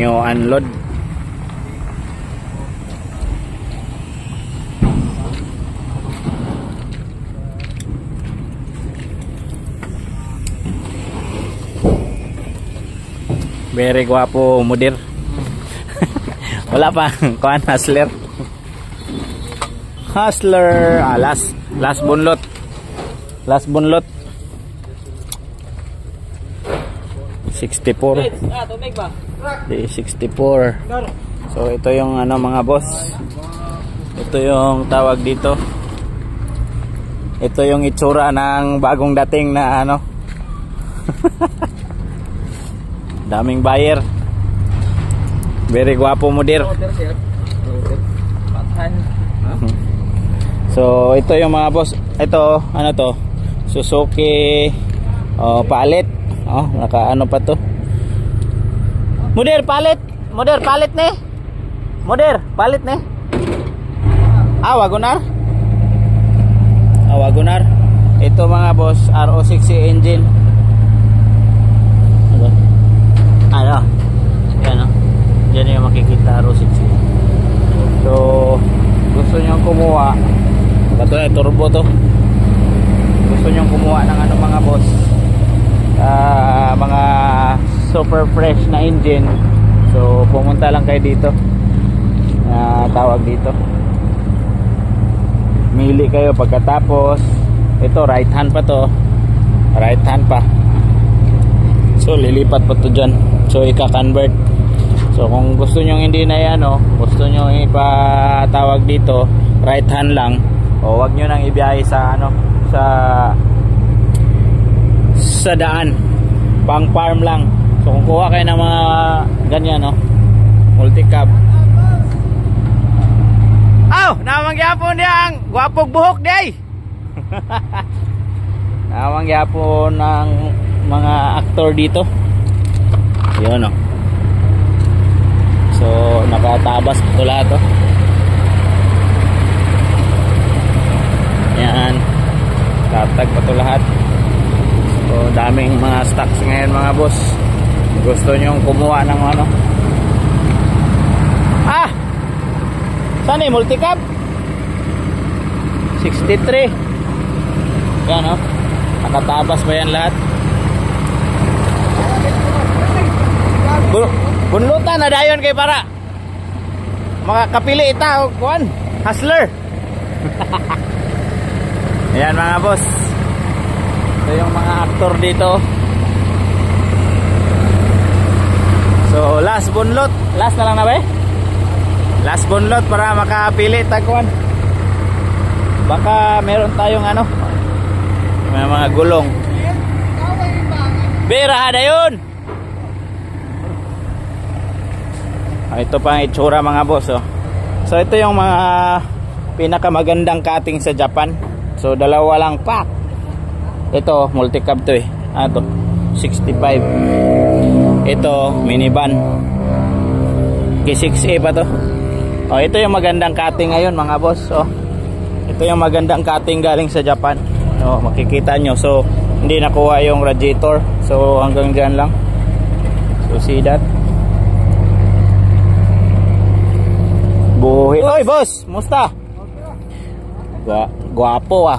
nyo unload. Very guwapo mudir. Wala pa kuan hustler. Hustler, last bunlot. Last bunlot. 64. Di 64. So ito yung ano mga boss. Ito yung tawag dito. Ito yung itsura ng bagong dating na ano. Daming buyer. Very guwapo mudir. So ito yung mga boss. Ito ano to? Suzuki palit. Naka ano pa to? Mudir palit. Mudir palit ne. Mudir palit ne. Wagonar. Wagonar. Ito mga boss, RO60 engine. Ano? Yan o. Yan yung makikita RO60. So gusto nyo kumuha, ito na turbo to. Gusto nyo kumuha ng ano mga boss, mga super fresh na engine. So pumunta lang kayo dito. Tawag dito. Mili kayo pagkatapos. Ito right hand pa to. Right hand pa. So lilipat pa to dyan. So ika-convert. So kung gusto nyo hindi na yan, gusto nyo ipatawag dito right hand lang, wag nyo nang ibiyahe sa ano, sa daan, pang farm lang. So kung kuha kayo ng mga ganyan, multi-cab. Namang yapon yang guwapog buhok day. Namang yapon ng mga aktor dito. Yun So nakatabas ito lahat Yan, tatag pa ito lahat. So daming mga stocks ngayon mga boss. Gusto nyo kumuha ng ano, saan multicab 63. Yan nakatabas ba yan lahat? Bunlutan na dayon kay para makakapili ita kuan hustler. Ayan mga boss, ito yung mga aktor dito. So last bunlot, last na lang na ba last bunlot para makapili ita kuan. Baka meron tayong ano, may mga gulong. Bira dayon. Ito pa ang itsura mga boss So ito yung mga pinakamagandang cutting sa Japan. So dalawa lang pack. Ito multi-cab to Ito 65. Ito minivan K6A pa to. Ito yung magandang cutting ngayon mga boss. Ito yung magandang cutting galing sa Japan. Makikita nyo. So hindi nakuha yung radiator. So hanggang dyan lang. So see that. Buhay. Oy boss, musta? Guwapo